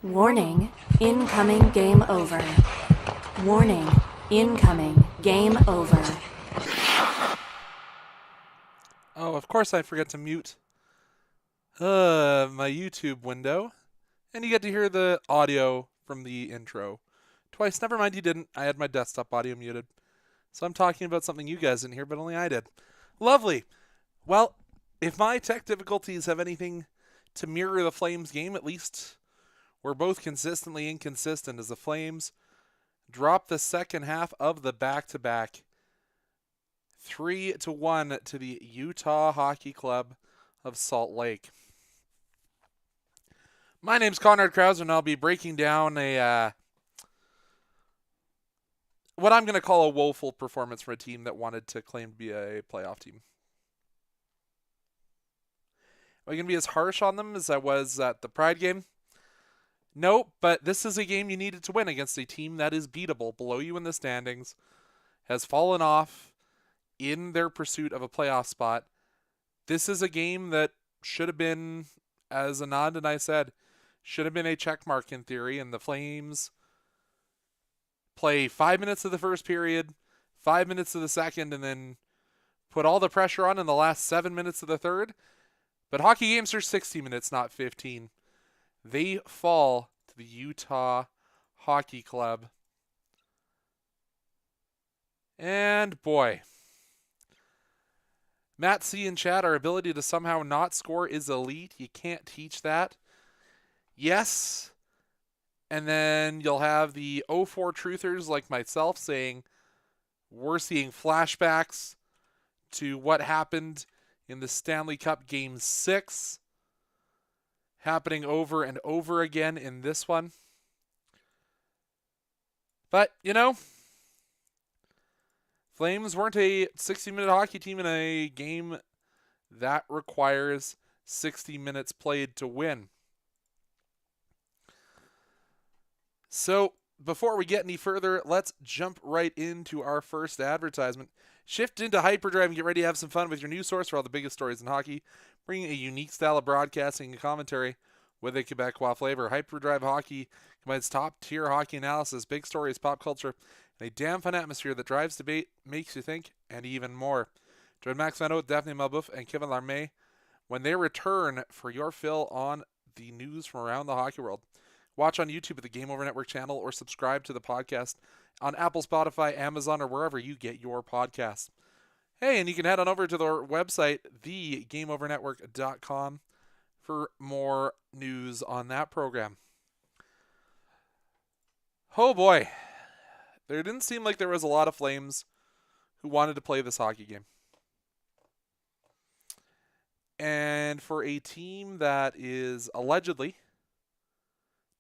Warning, incoming game over. Warning, incoming game over. Oh, of course I forget to mute my YouTube window. And you get to hear the audio from the intro twice. Never mind, you didn't. I had my desktop audio muted. So I'm talking about something you guys didn't hear, but only I did. Lovely. Well, if my tech difficulties have anything to mirror the Flames game, at least we're both consistently inconsistent as the Flames drop the second half of the back-to-back 3-1 to the Utah Hockey Club of Salt Lake. My name's Conrad Krausert, and I'll be breaking down what I'm going to call a woeful performance from a team that wanted to claim to be a playoff team. Am I going to be as harsh on them as I was at the Pride game? No, but this is a game you needed to win against a team that is beatable, below you in the standings, has fallen off in their pursuit of a playoff spot. This is a game that should have been, as Anand and I said, should have been a check mark in theory, and the Flames play 5 minutes of the first period, 5 minutes of the second, and then put all the pressure on in the last 7 minutes of the third. But hockey games are 60 minutes, not 15. They fall to the Utah Hockey Club. And boy, Matt C. in chat, our ability to somehow not score is elite. You can't teach that. Yes. And then you'll have the 04 truthers like myself saying we're seeing flashbacks to what happened in the Stanley Cup Game 6 happening over and over again in this one. But, Flames weren't a 60-minute hockey team in a game that requires 60 minutes played to win. So, before we get any further, let's jump right into our first advertisement. Shift into Hyperdrive and get ready to have some fun with your news source for all the biggest stories in hockey, bringing a unique style of broadcasting and commentary with a Quebecois flavor. Hyperdrive Hockey combines top-tier hockey analysis, big stories, pop culture, and a damn fun atmosphere that drives debate, makes you think, and even more. Join Max Vano, Daphne Malbouf, and Kevin Larmé when they return for your fill on the news from around the hockey world. Watch on YouTube at the Game Over Network channel or subscribe to the podcast on Apple, Spotify, Amazon, or wherever you get your podcasts. Hey, and you can head on over to their website, thegameovernetwork.com, for more news on that program. Oh boy, there didn't seem like there was a lot of Flames who wanted to play this hockey game. And for a team that is allegedly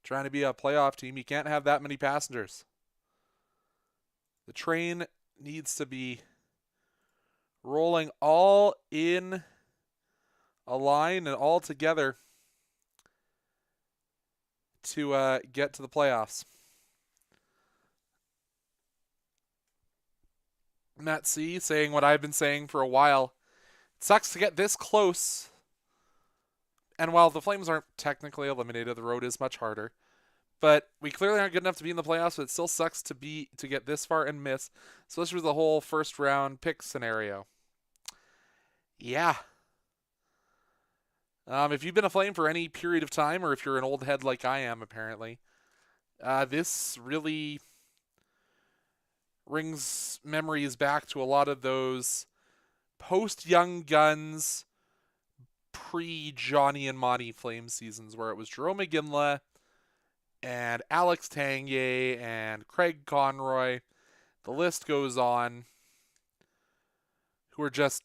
trying to be a playoff team, you can't have that many passengers. The train needs to be rolling all in a line and all together to get to the playoffs. Matt C. saying what I've been saying for a while. It sucks to get this close. And while the Flames aren't technically eliminated, the road is much harder. But we clearly aren't good enough to be in the playoffs, but it still sucks to get this far and miss, especially with the whole first round pick scenario. Yeah. If you've been a Flame for any period of time, or if you're an old head like I am, apparently, this really brings memories back to a lot of those post-Young Guns, pre-Johnny and Monty Flame seasons where it was Jerome McGinley and Alex Tanguay and Craig Conroy. The list goes on. Who are just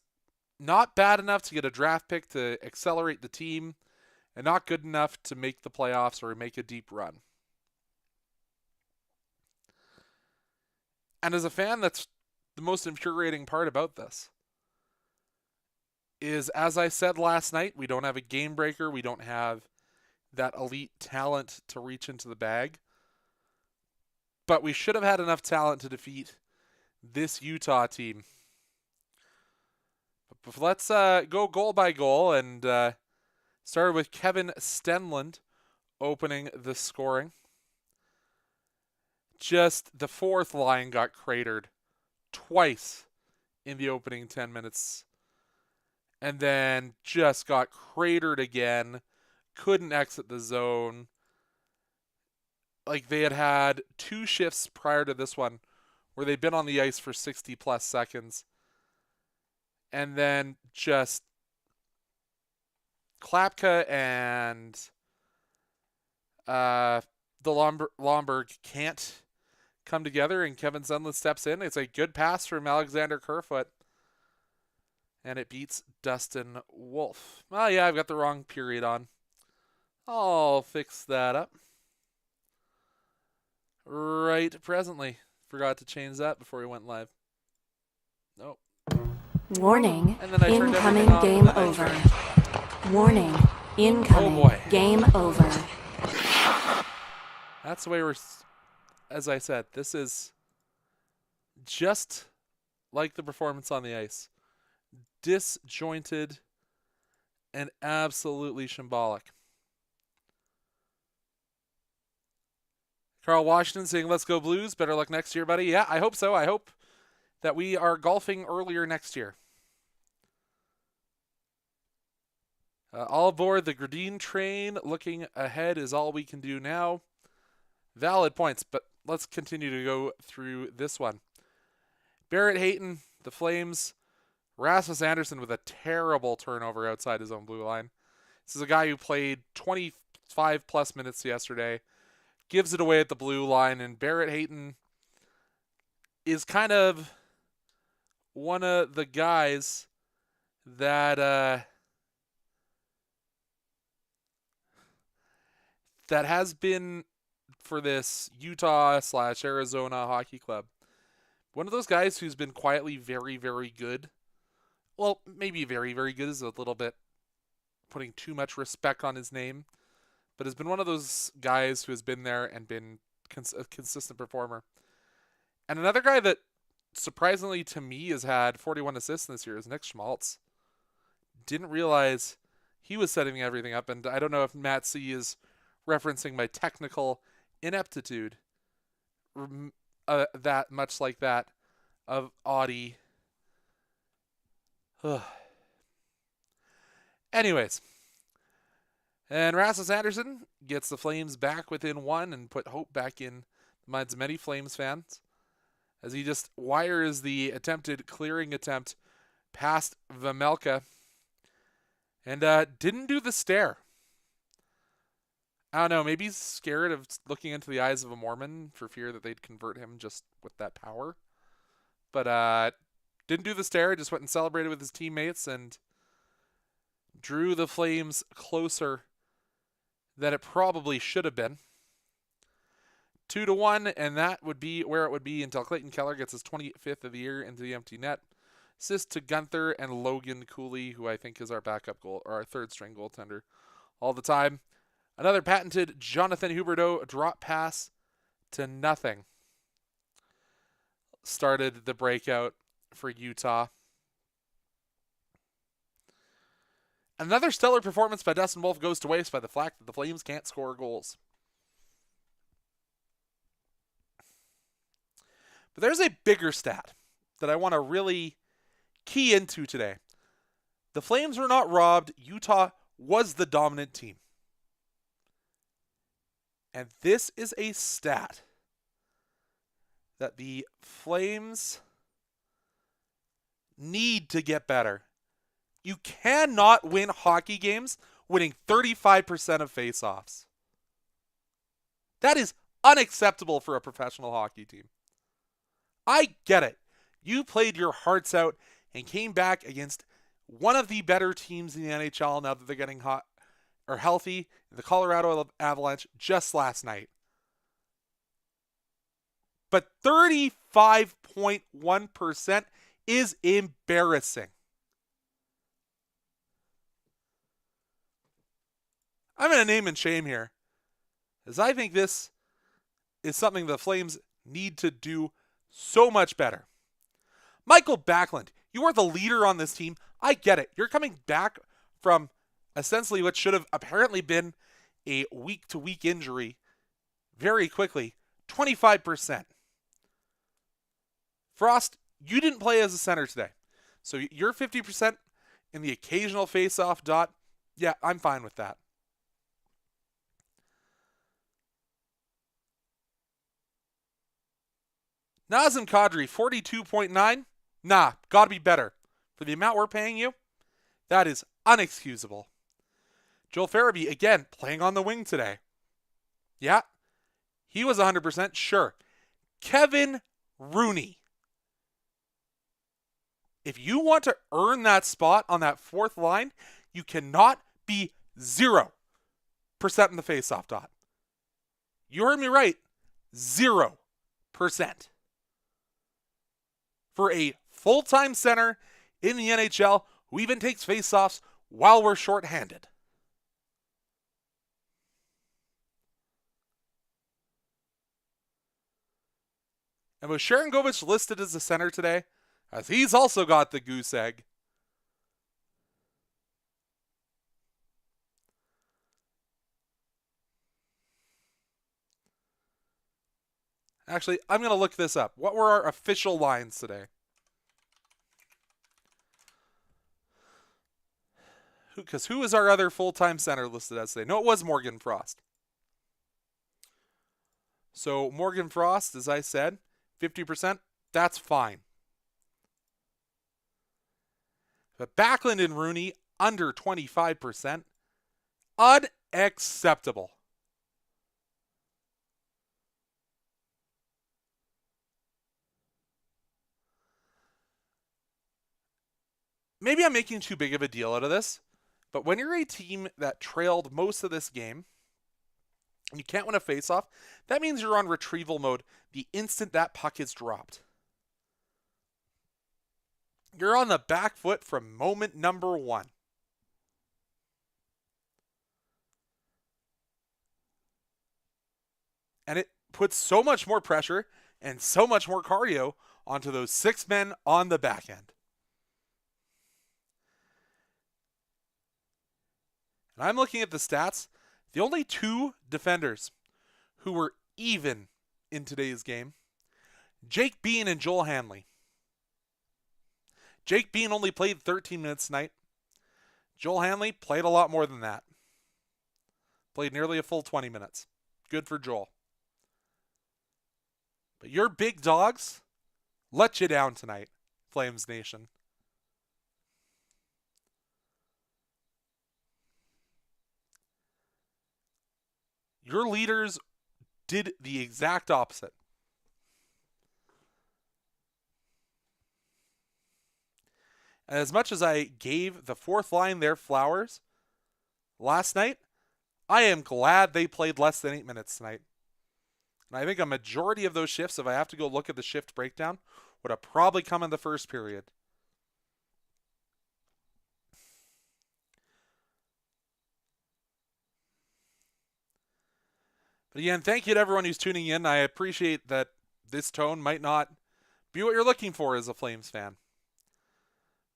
not bad enough to get a draft pick to accelerate the team and not good enough to make the playoffs or make a deep run. And as a fan, that's the most infuriating part about this. Is, as I said last night, we don't have a game breaker. We don't have that elite talent to reach into the bag. But we should have had enough talent to defeat this Utah team. But let's go goal by goal and start with Kevin Stenlund opening the scoring. Just the fourth line got cratered twice in the opening 10 minutes. And then just got cratered again. Couldn't exit the zone. Like they had 2 shifts prior to this one where they'd been on the ice for 60 plus seconds. And then just Klapka and the Lomberg can't come together, and Kevin Zenlund steps in. It's a good pass from Alexander Kerfoot, and it beats Dustin Wolf. Oh yeah, I've got the wrong period on. I'll fix that up right presently. Forgot to change that before we went live. Nope. Warning, And then I turned incoming everything off, game and then I over. turned- Warning, incoming Oh boy. game over. That's the way as I said, this is just like the performance on the ice. Disjointed and absolutely shambolic. Carl Washington saying, "Let's go Blues. Better luck next year, buddy." Yeah, I hope so. I hope that we are golfing earlier next year. All aboard the Gradine train. Looking ahead is all we can do now. Valid points, but let's continue to go through this one. Barrett Hayton, the Flames. Rasmus Andersson with a terrible turnover outside his own blue line. This is a guy who played 25 plus minutes yesterday. Gives it away at the blue line, and Barrett Hayton is kind of one of the guys that that has been for this Utah/Arizona hockey club. One of those guys who's been quietly very, very good. Well, maybe very, very good is a little bit putting too much respect on his name, but has been one of those guys who has been there and been a consistent performer. And another guy that surprisingly to me has had 41 assists this year is Nick Schmaltz. Didn't realize he was setting everything up, and I don't know if Matt C is referencing my technical ineptitude, that much like that of Audie. Anyways, and Rasmus Andersson gets the Flames back within 1 and put hope back in the minds of many Flames fans as he just wires the attempted clearing attempt past Vejmelka and didn't do the stare. I don't know, maybe he's scared of looking into the eyes of a Mormon for fear that they'd convert him just with that power. But didn't do the stare, just went and celebrated with his teammates and drew the Flames closer than it probably should have been. 2-1, and that would be where it would be until Clayton Keller gets his 25th of the year into the empty net. Assist to Gunther and Logan Cooley, who I think is our backup goal, or our third string goaltender all the time. Another patented Jonathan Huberdeau drop pass to nothing started the breakout for Utah. Another stellar performance by Dustin Wolf goes to waste by the fact that the Flames can't score goals. But there's a bigger stat that I want to really key into today. The Flames were not robbed. Utah was the dominant team. And this is a stat that the Flames need to get better. You cannot win hockey games winning 35% of faceoffs. That is unacceptable for a professional hockey team. I get it. You played your hearts out and came back against one of the better teams in the NHL now that they're getting hot or healthy, the Colorado Avalanche, just last night. But 35.1% is embarrassing. I'm going to name and shame here, as I think this is something the Flames need to do so much better. Michael Backlund, you are the leader on this team. I get it. You're coming back from essentially what should have apparently been a week-to-week injury very quickly. 25%. Frost, you didn't play as a center today. So you're 50% in the occasional face-off dot. Yeah, I'm fine with that. Nazem Kadri, 42.9. Nah, gotta be better. For the amount we're paying you, that is unexcusable. Joel Farabee, again, playing on the wing today. Yeah, he was 100%, sure. Kevin Rooney. If you want to earn that spot on that fourth line, you cannot be 0% in the faceoff dot. You heard me right. 0%. For a full-time center in the NHL who even takes faceoffs while we're shorthanded. And was Sharangovich listed as a center today? As he's also got the goose egg. Actually, I'm going to look this up. What were our official lines today? Because who is our other full-time center listed as today? No, it was Morgan Frost. So Morgan Frost, as I said, 50%, that's fine. But Backlund and Rooney, under 25%, unacceptable. Maybe I'm making too big of a deal out of this, but when you're a team that trailed most of this game, and you can't win a faceoff, that means you're on retrieval mode the instant that puck is dropped. You're on the back foot from moment number one. And it puts so much more pressure and so much more cardio onto those 6 men on the back end. And I'm looking at the stats. The only 2 defenders who were even in today's game, Jake Bean and Joel Hanley. Jake Bean only played 13 minutes tonight. Joel Hanley played a lot more than that. Played nearly a full 20 minutes. Good for Joel. But your big dogs let you down tonight, Flames Nation. Your leaders did the exact opposite. And as much as I gave the fourth line their flowers last night, I am glad they played less than 8 minutes tonight. And I think a majority of those shifts, if I have to go look at the shift breakdown, would have probably come in the first period. But again, thank you to everyone who's tuning in. I appreciate that this tone might not be what you're looking for as a Flames fan.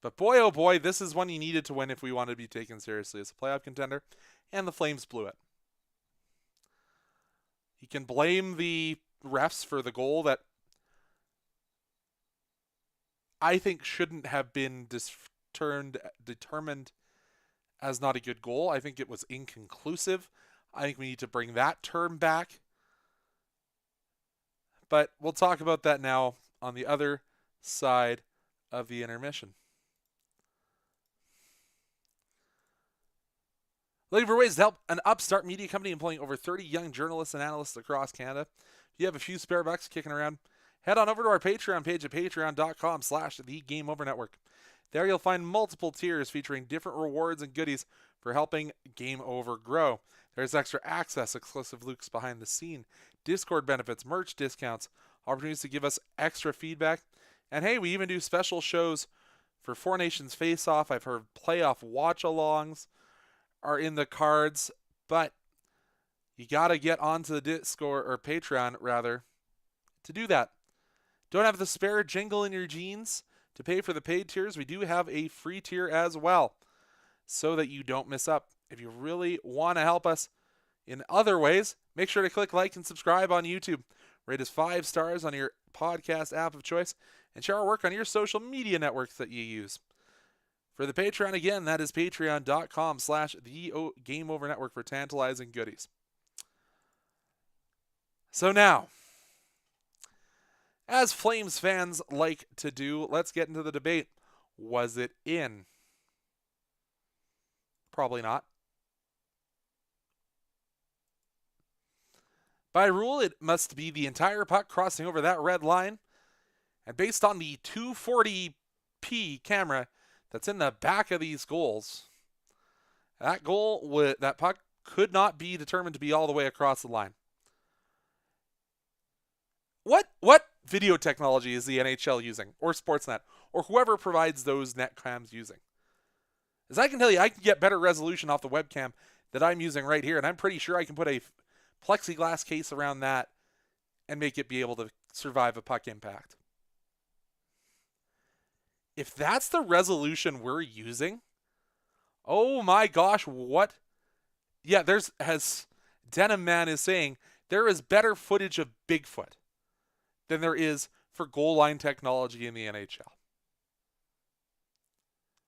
But boy, oh boy, this is one you needed to win if we wanted to be taken seriously as a playoff contender, and the Flames blew it. You can blame the refs for the goal that I think shouldn't have been determined as not a good goal. I think it was inconclusive. I think we need to bring that term back. But we'll talk about that now on the other side of the intermission. Looking for ways to help an upstart media company employing over 30 young journalists and analysts across Canada? If you have a few spare bucks kicking around, head on over to our Patreon page at patreon.com/thegameovernetwork. There you'll find multiple tiers featuring different rewards and goodies for helping Game Over grow. There's extra access, exclusive looks behind the scene, Discord benefits, merch discounts, opportunities to give us extra feedback. And hey, we even do special shows for Four Nations Face Off. I've heard playoff watch-alongs are in the cards, but you got to get onto the Discord, or Patreon rather, to do that. Don't have the spare jingle in your jeans to pay for the paid tiers? We do have a free tier as well, so that you don't miss up. If you really want to help us, In other ways, make sure to click like and subscribe on YouTube. Rate us 5 stars on your podcast app of choice, and share our work on your social media networks that you use. For the Patreon, again, that is patreon.com/the-Game-Over-Network for tantalizing goodies. So now, as Flames fans like to do, let's get into the debate. Was it in? Probably not. By rule, it must be the entire puck crossing over that red line. And based on the 240p camera that's in the back of these goals, that puck could not be determined to be all the way across the line. What video technology is the NHL using, or Sportsnet, or whoever provides those net cams using? As I can tell you, I can get better resolution off the webcam that I'm using right here, and I'm pretty sure I can put a plexiglass case around that and make it be able to survive a puck impact. If that's the resolution we're using, oh my gosh, what? Yeah, as Denim Man is saying, there is better footage of Bigfoot than there is for goal line technology in the NHL.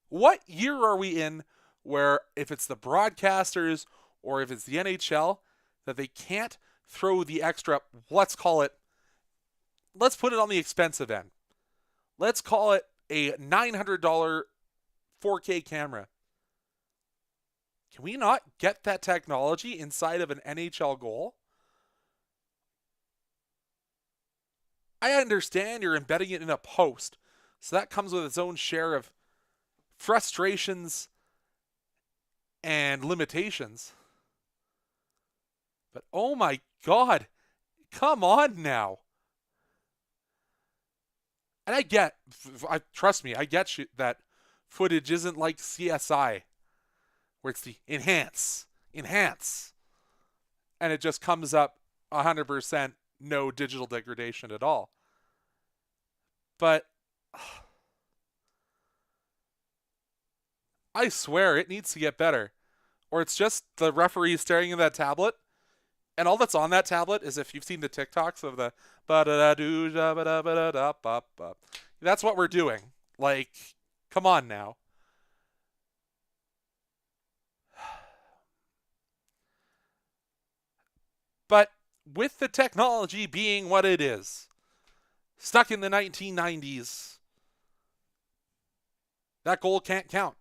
What year are we in where, if it's the broadcasters or if it's the NHL, that they can't throw the extra, let's put it on the expensive end. Let's call it a $900 4K camera. Can we not get that technology inside of an NHL goal? I understand you're embedding it in a post, so that comes with its own share of frustrations and limitations. But oh my God, come on now. And trust me, I get that footage isn't like CSI, where it's the enhance, and it just comes up 100%, no digital degradation at all. But I swear it needs to get better. Or it's just the referee staring at that tablet, and all that's on that tablet is, if you've seen the TikToks of the ba-da-da-doo-da-ba-da-ba-da-ba-ba. That's what we're doing. Like, come on now. But with the technology being what it is, stuck in the 1990s, that goal can't count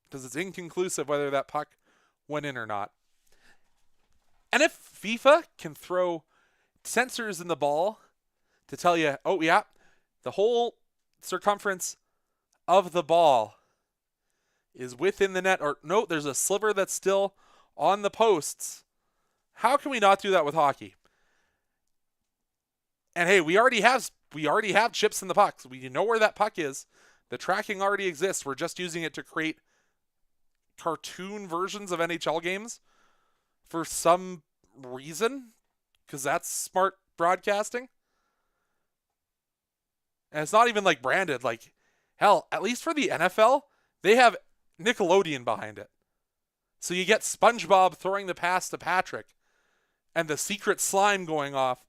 because it's inconclusive whether that puck went in or not. And if FIFA can throw sensors in the ball to tell you, oh yeah, the whole circumference of the ball is within the net, or no, there's a sliver that's still on the posts, how can we not do that with hockey? And hey, we already have chips in the pucks. We know where that puck is. The tracking already exists. We're just using it to create cartoon versions of NHL games for some reason, because that's smart broadcasting. And it's not even like branded. Like, hell, at least for the NFL, they have Nickelodeon behind it. So you get SpongeBob throwing the pass to Patrick and the secret slime going off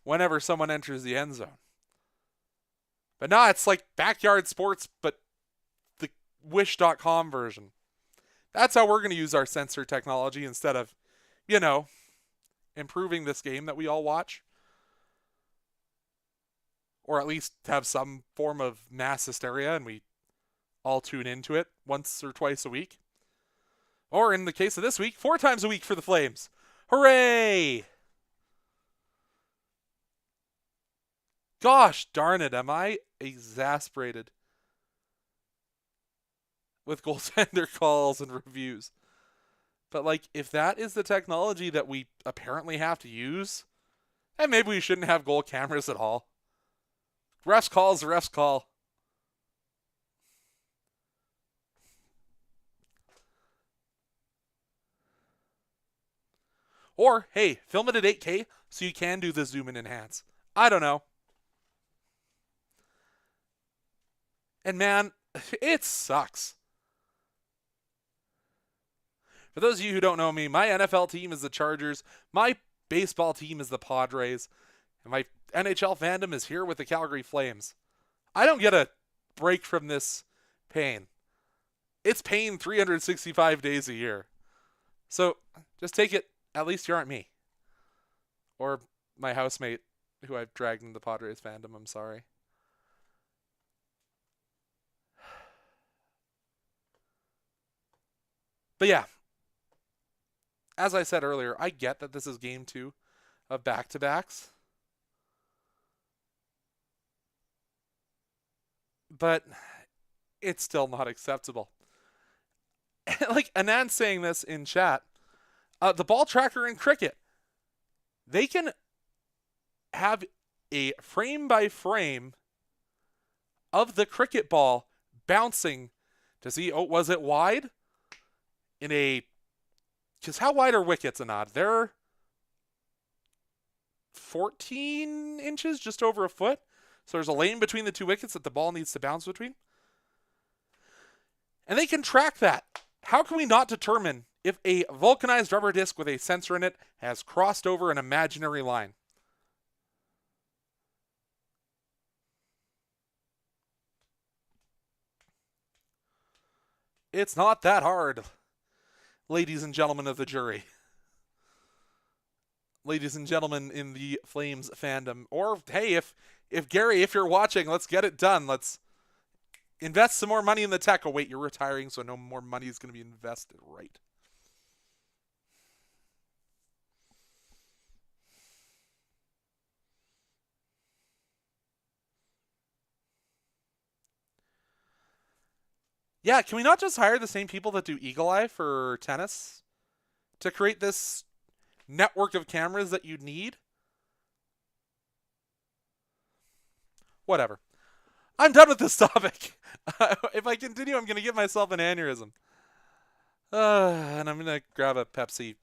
whenever someone enters the end zone. But now it's like backyard sports, but the wish.com version. That's how we're going to use our sensor technology instead of, improving this game that we all watch. Or at least have some form of mass hysteria and we all tune into it once or twice a week. Or in the case of this week, 4 times a week for the Flames. Hooray! Gosh darn it, am I exasperated with goaltender calls and reviews. But like, if that is the technology that we apparently have to use, then maybe we shouldn't have goal cameras at all. Refs call. Or, hey, film it at 8K so you can do the zoom and enhance. I don't know. And man, it sucks. For those of you who don't know me, my NFL team is the Chargers. My baseball team is the Padres. And my NHL fandom is here with the Calgary Flames. I don't get a break from this pain. It's pain 365 days a year. So just take it, at least you aren't me. Or my housemate who I've dragged into the Padres fandom, I'm sorry. But yeah, as I said earlier, I get that this is game 2 of back-to-backs. But it's still not acceptable. Like Anand saying this in chat, the ball tracker in cricket, they can have a frame-by-frame of the cricket ball bouncing to see, oh, was it wide? Because how wide are wickets, Anand? They're 14 inches, just over a foot. So there's a lane between the two wickets that the ball needs to bounce between. And they can track that. How can we not determine if a vulcanized rubber disc with a sensor in it has crossed over an imaginary line? It's not that hard, ladies and gentlemen of the jury. Ladies and gentlemen in the Flames fandom. Or, hey, if Gary, if you're watching, let's get it done. Let's invest some more money in the tech. Oh, wait, you're retiring, so no more money is going to be invested, right? Yeah, can we not just hire the same people that do Eagle Eye for tennis to create this network of cameras that you need? Whatever. I'm done with this topic. If I continue, I'm going to give myself an aneurysm. And I'm going to grab a Pepsi.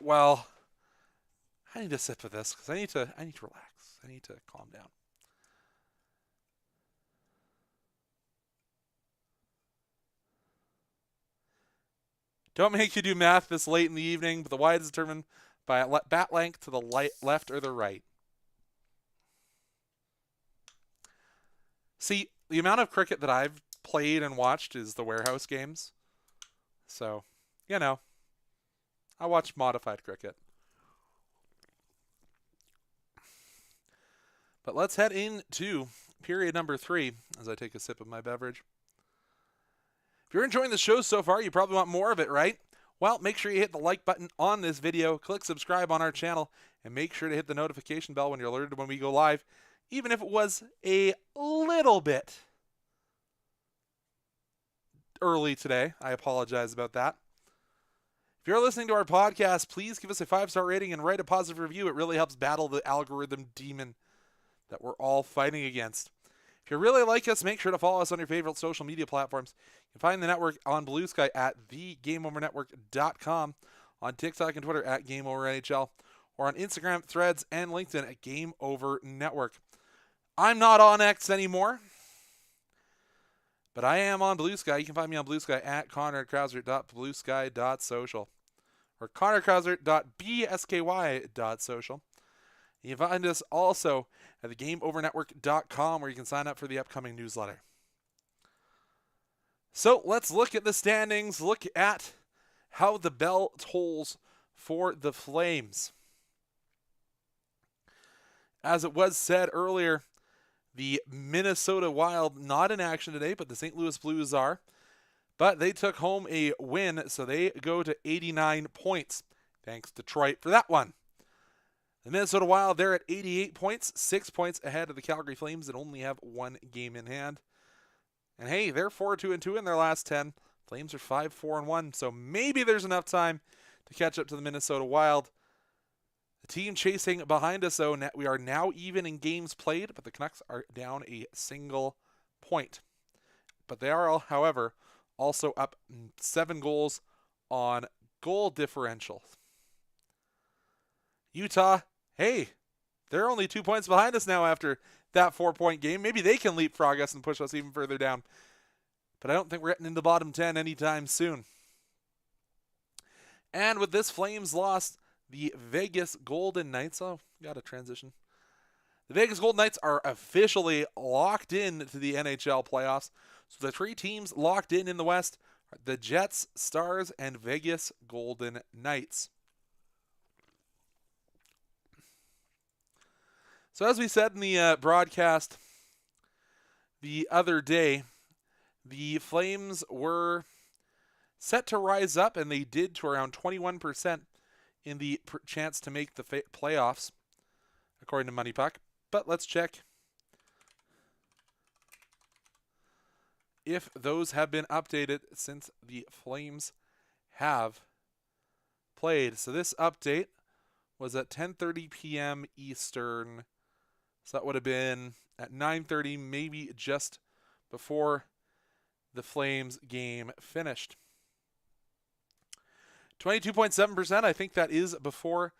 Well, I need to sip of this because I need to relax. I need to calm down. Don't make you do math this late in the evening, but the wide is determined by a bat length to the left or the right. See, the amount of cricket that I've played and watched is the warehouse games. So, you know, I watch modified cricket. But let's head into period number 3 as I take a sip of my beverage. If you're enjoying the show so far, you probably want more of it, right? Well, make sure you hit the like button on this video, click subscribe on our channel, and make sure to hit the notification bell when you're alerted when we go live, even if it was a little bit early today. I apologize about that. If you're listening to our podcast, please give us a 5-star rating and write a positive review. It really helps battle the algorithm demon that we're all fighting against. If you really like us, make sure to follow us on your favorite social media platforms. You can find the network on Blue Sky at thegameovernetwork.com, on TikTok and Twitter at GameOverNHL, or on Instagram, Threads, and LinkedIn at Game Over Network. I'm not on X anymore, but I am on Blue Sky. You can find me on Blue Sky at conradkrausert.bluesky.social or conradkrausert.bsky.social. You can find us also at thegameovernetwork.com, where you can sign up for the upcoming newsletter. So let's look at the standings, look at how the bell tolls for the Flames. As it was said earlier, the Minnesota Wild not in action today, but the St. Louis Blues are. But they took home a win, so they go to 89 points. Thanks, Detroit, for that one. The Minnesota Wild, they're at 88 points, 6 points ahead of the Calgary Flames that only have 1 game in hand. And hey, they're 4-2-2 in their last 10. Flames are 5-4-1, so maybe there's enough time to catch up to the Minnesota Wild. The team chasing behind us, though, we are now even in games played, but the Canucks are down a single point. But they are, however, also up 7 goals on goal differential. Utah, hey, they're only 2 points behind us now after that 4-point game. Maybe they can leapfrog us and push us even further down. But I don't think we're getting into the bottom 10 anytime soon. And with this Flames loss, the Vegas Golden Knights, oh, got a transition. The Vegas Golden Knights are officially locked in to the NHL playoffs. So the 3 teams locked in the West are the Jets, Stars, and Vegas Golden Knights. So as we said in the broadcast the other day, the Flames were set to rise up, and they did, to around 21% in the chance to make the playoffs, according to Money Puck. But let's check if those have been updated since the Flames have played. So this update was at 10:30 p.m. Eastern. So that would have been at 9:30, maybe just before the Flames game finished. 22.7%, I think that is before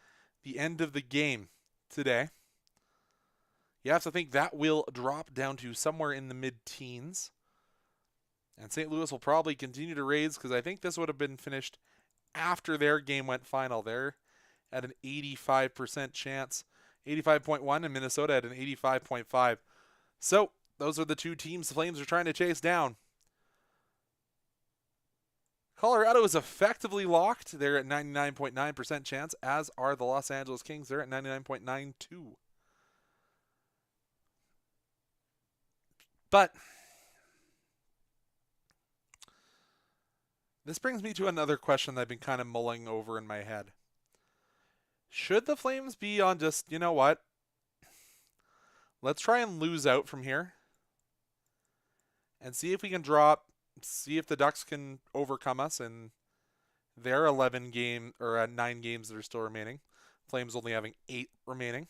the end of the game today. You have to think that will drop down to somewhere in the mid-teens. And St. Louis will probably continue to raise, because I think this would have been finished after their game went final. They're at an 85% chance. 85.1, and Minnesota at an 85.5. So those are the 2 teams the Flames are trying to chase down. Colorado is effectively locked. They're at 99.9% chance, as are the Los Angeles Kings. They're at 99.92. But this brings me to another question that I've been kind of mulling over in my head. Should the Flames be on just, you know what? Let's try and lose out from here and see if we can drop, see if the Ducks can overcome us in their 9 games that are still remaining. Flames only having 8 remaining.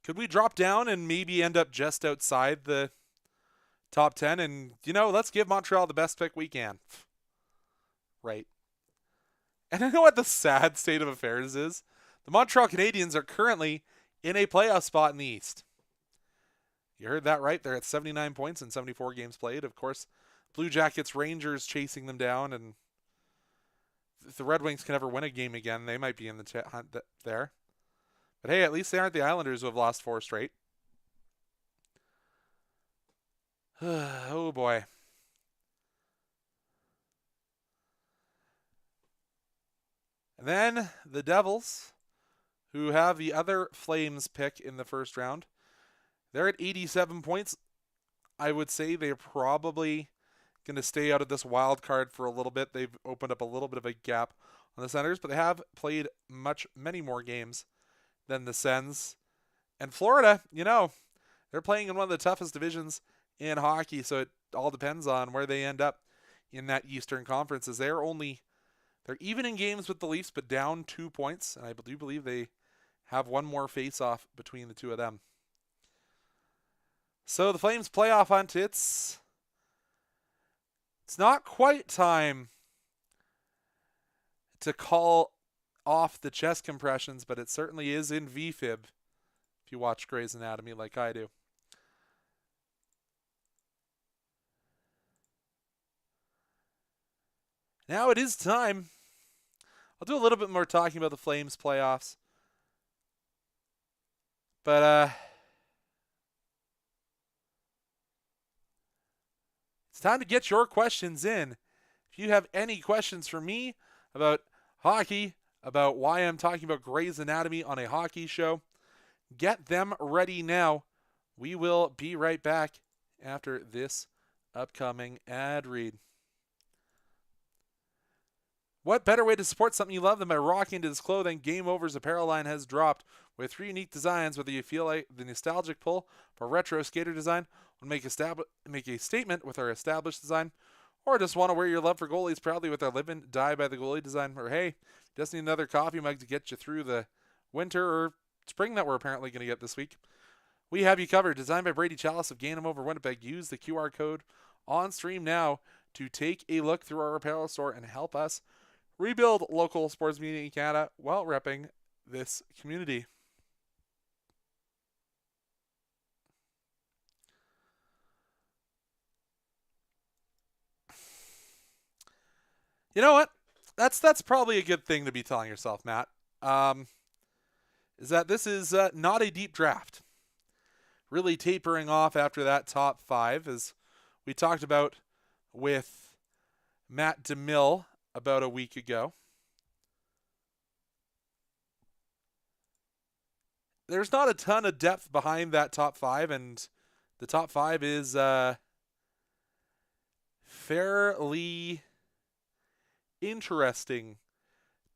Could we drop down and maybe end up just outside the top 10? And, let's give Montreal the best pick we can. Right. And I know what the sad state of affairs is. The Montreal Canadiens are currently in a playoff spot in the East. You heard that right. They're at 79 points in 74 games played. Of course, Blue Jackets, Rangers chasing them down. And if the Red Wings can ever win a game again, they might be in the hunt there. But hey, at least they aren't the Islanders who have lost 4 straight. Oh boy. And then the Devils, who have the other Flames pick in the first round. They're at 87 points. I would say they're probably going to stay out of this wild card for a little bit. They've opened up a little bit of a gap on the Senators, but they have played many more games than the Sens. And Florida, they're playing in one of the toughest divisions in hockey, so it all depends on where they end up in that Eastern Conference. As they're even in games with the Leafs, but down 2 points, and I do believe they have one more face-off between the 2 of them. So the Flames playoff hunt, it's not quite time to call off the chest compressions, but it certainly is in VFib if you watch Grey's Anatomy like I do. Now it is time. I'll do a little bit more talking about the Flames playoffs. But it's time to get your questions in. If you have any questions for me about hockey, about why I'm talking about Grey's Anatomy on a hockey show, get them ready now. We will be right back after this upcoming ad read. What better way to support something you love than by rocking into this clothing? Game Over's apparel line has dropped with 3 unique designs. Whether you feel like the nostalgic pull for retro skater design, want to make a statement with our established design, or just want to wear your love for goalies proudly with our Live and Die by the Goalie design, or hey, just need another coffee mug to get you through the winter or spring that we're apparently going to get this week, we have you covered. Designed by Brady Chalice of Game Over Winnipeg. Use the QR code on stream now to take a look through our apparel store and help us rebuild local sports media in Canada while repping this community. You know what? That's probably a good thing to be telling yourself, Matt. Is that this is not a deep draft. Really tapering off after that top 5, as we talked about with Matt DeMille about a week ago. There's not a ton of depth behind that top 5, and the top 5 is fairly interesting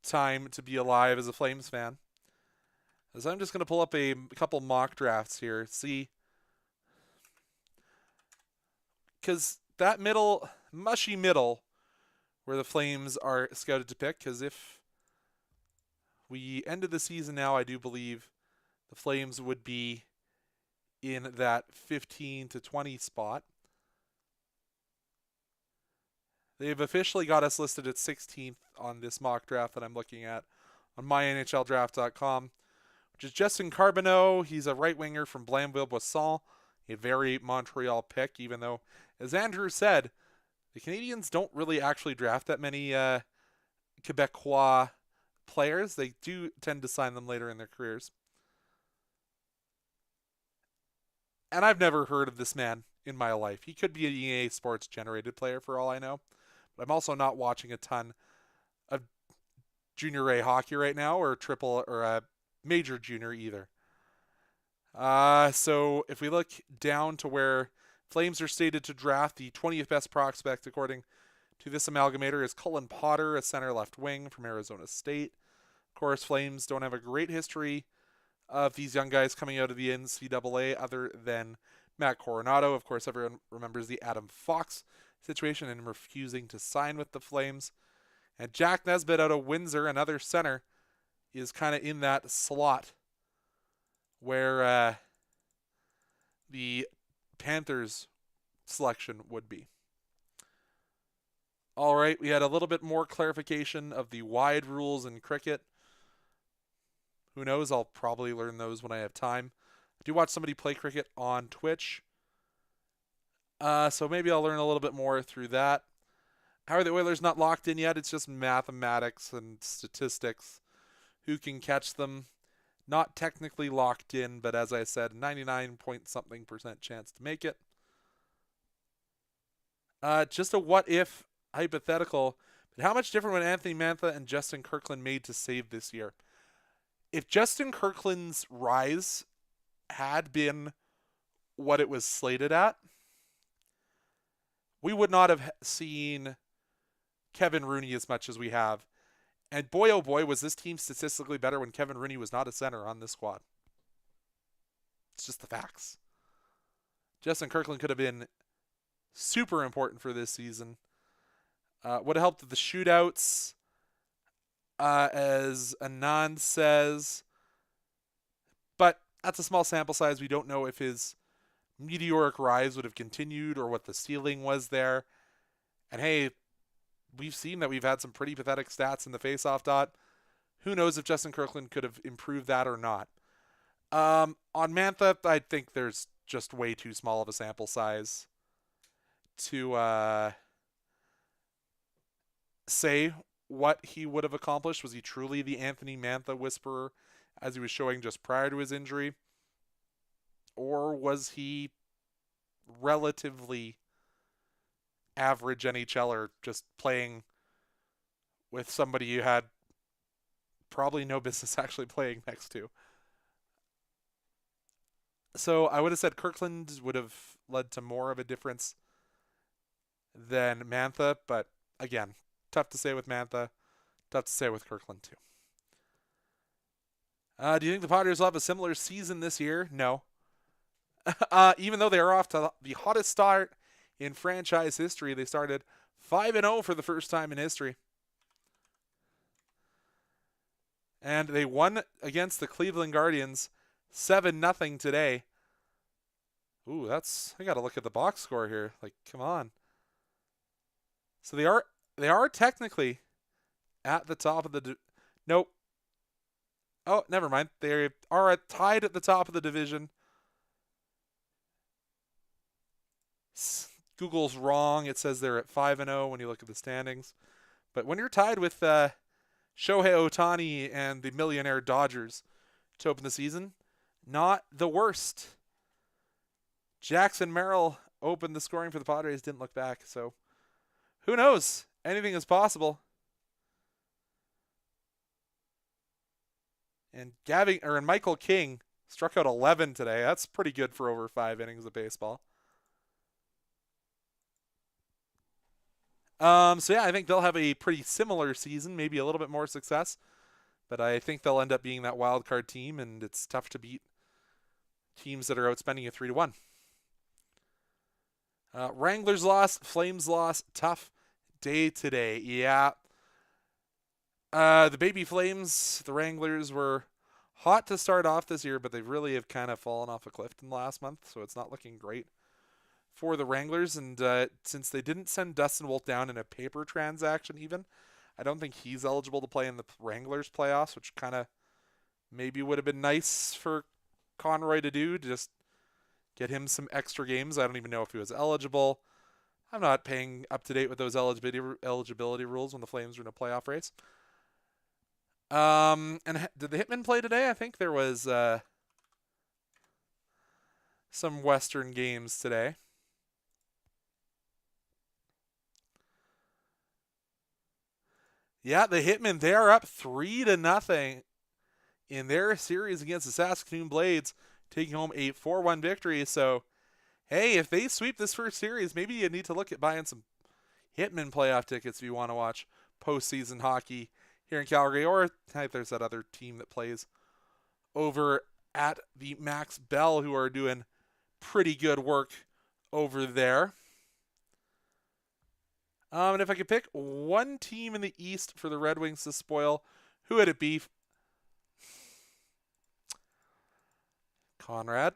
time to be alive as a Flames fan. As I'm just going to pull up a couple mock drafts here, see. Because that mushy middle, where the Flames are scouted to pick, because if we ended the season now, I do believe the Flames would be in that 15 to 20 spot. They've officially got us listed at 16th on this mock draft that I'm looking at on mynhldraft.com, which is Justin Carbonneau. He's a right winger from Blainville-Boisson, a very Montreal pick, even though, as Andrew said, the Canadians don't really actually draft that many Quebecois players. They do tend to sign them later in their careers. And I've never heard of this man in my life. He could be an EA Sports generated player for all I know. But I'm also not watching a ton of junior A hockey right now, or triple or major junior either. So if we look down to where Flames are stated to draft, the 20th best prospect according to this amalgamator is Cullen Potter, a center left wing from Arizona State. Of course, Flames don't have a great history of these young guys coming out of the NCAA other than Matt Coronado. Of course, everyone remembers the Adam Fox situation and refusing to sign with the Flames. And Jack Nesbitt out of Windsor, another center, is kind of in that slot where the Panthers selection would be. All right, we had a little bit more clarification of the wide rules in cricket. Who knows? I'll probably learn those when I have time. I do watch somebody play cricket on Twitch. So maybe I'll learn a little bit more through that. How are the Oilers not locked in yet? It's just mathematics and statistics. Who can catch them? Not technically locked in, but as I said, 99-point-something% chance to make it. Just a what-if hypothetical. But how much different would Anthony Mantha and Justin Kirkland made to save this year? If Justin Kirkland's rise had been what it was slated at, we would not have seen Kevin Rooney as much as we have. And boy, oh boy, was this team statistically better when Kevin Rooney was not a center on this squad. It's just the facts. Justin Kirkland could have been super important for this season. Would have helped with the shootouts. As Anand says. But that's a small sample size. We don't know if his meteoric rise would have continued or what the ceiling was there. And hey, we've seen that we've had some pretty pathetic stats in the faceoff dot. Who knows if Justin Kirkland could have improved that or not. On Mantha, I think there's just way too small of a sample size to say what he would have accomplished. Was he truly the Anthony Mantha whisperer as he was showing just prior to his injury? Or was he relatively average NHLer just playing with somebody you had probably no business actually playing next to? So I would have said Kirkland would have led to more of a difference than Mantha, but again, tough to say with Mantha, tough to say with Kirkland too. Do you think the Padres will have a similar season this year? No. Even though they are off to the hottest start in franchise history, they started 5-0 for the first time in history. And they won against the Cleveland Guardians 7-0 today. Ooh, I got to look at the box score here. Like, come on. So they are technically at the top of the nope. Oh, never mind. They are tied at the top of the division. Google's wrong. It says they're at 5-0 when you look at the standings. But when you're tied with Shohei Ohtani and the millionaire Dodgers to open the season, not the worst. Jackson Merrill opened the scoring for the Padres, didn't look back. So who knows? Anything is possible. And Michael King struck out 11 today. That's pretty good for over 5 innings of baseball. So yeah, I think they'll have a pretty similar season, maybe a little bit more success, but I think they'll end up being that wild card team, and it's tough to beat teams that are outspending you 3-1. Wranglers lost, Flames lost, tough day today. Yeah. The baby Flames, the Wranglers were hot to start off this year, but they really have kind of fallen off a cliff in the last month, so it's not looking great for the Wranglers. And since they didn't send Dustin Wolf down in a paper transaction even, I don't think he's eligible to play in the Wranglers playoffs, which kind of maybe would have been nice for Conroy to do, to just get him some extra games. I don't even know if he was eligible. I'm not paying up to date with those eligibility rules when the Flames are in a playoff race. And did the Hitmen play today? I think there was some Western games today. Yeah, the Hitmen, they are up 3-0 in their series against the Saskatoon Blades, taking home a 4-1 victory. So, hey, if they sweep this first series, maybe you need to look at buying some Hitmen playoff tickets if you want to watch postseason hockey here in Calgary, or hey, there's that other team that plays over at the Max Bell who are doing pretty good work over there. And if I could pick one team in the East for the Red Wings to spoil, who would it be? Conrad,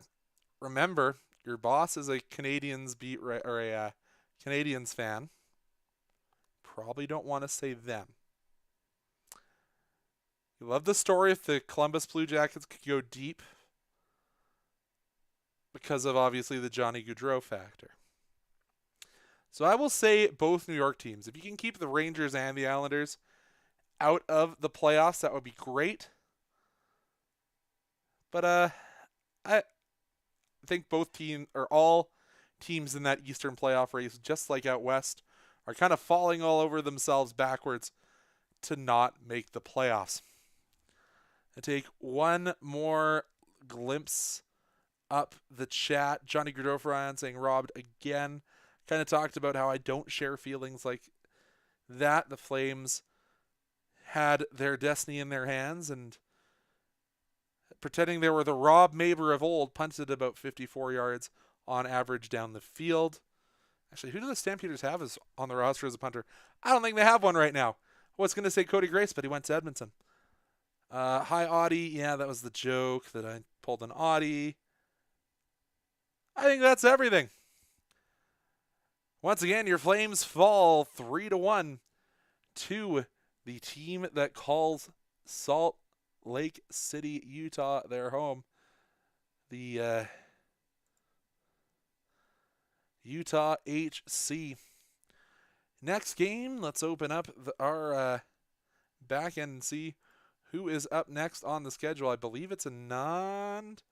remember, your boss is a Canadiens Canadiens fan. Probably don't want to say them. You love the story if the Columbus Blue Jackets could go deep because of obviously the Johnny Gaudreau factor. So I will say both New York teams. If you can keep the Rangers and the Islanders out of the playoffs, that would be great. But I think both teams, or all teams in that Eastern playoff race, just like out West, are kind of falling all over themselves backwards to not make the playoffs. I take one more glimpse up the chat. Johnny Gaudreau saying robbed again. Kind of talked about how I don't share feelings like that. The Flames had their destiny in their hands, and pretending they were the Rob Maber of old, punted about 54 yards on average down the field. Actually, who do the Stampeders have as on the roster as a punter? I don't think they have one right now. I was going to say Cody Grace, but he went to Edmonton. Hi, Audie. Yeah, that was the joke that I pulled an Audie. I think that's everything. Once again, your Flames fall 3-1 to the team that calls Salt Lake City, Utah, their home. The Utah HC. Next game, let's open up our back end and see who is up next on the schedule. I believe it's Anand.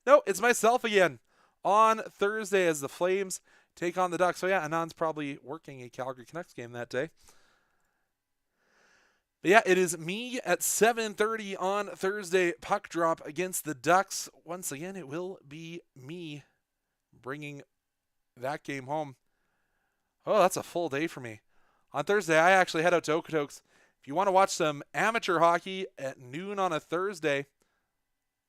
No, it's myself again on Thursday as the Flames take on the Ducks. So yeah, Anand's probably working a Calgary Canucks game that day. But yeah, it is me at 7:30 on Thursday. Puck drop against the Ducks. Once again, it will be me bringing that game home. Oh, that's a full day for me. On Thursday, I actually head out to Okotoks. If you want to watch some amateur hockey at noon on a Thursday,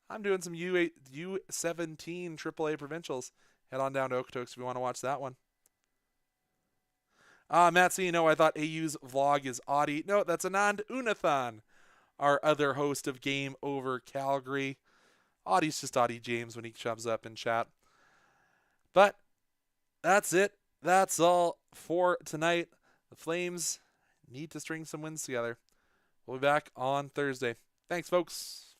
I'm doing some U17 AAA provincials. Head on down to Okotoks if you want to watch that one. Matt, so you know, I thought AU's vlog is Audie. No, that's Anand Unnithan, our other host of Game Over Calgary. Audie's just Audie James when he shoves up in chat. But that's it. That's all for tonight. The Flames need to string some wins together. We'll be back on Thursday. Thanks, folks.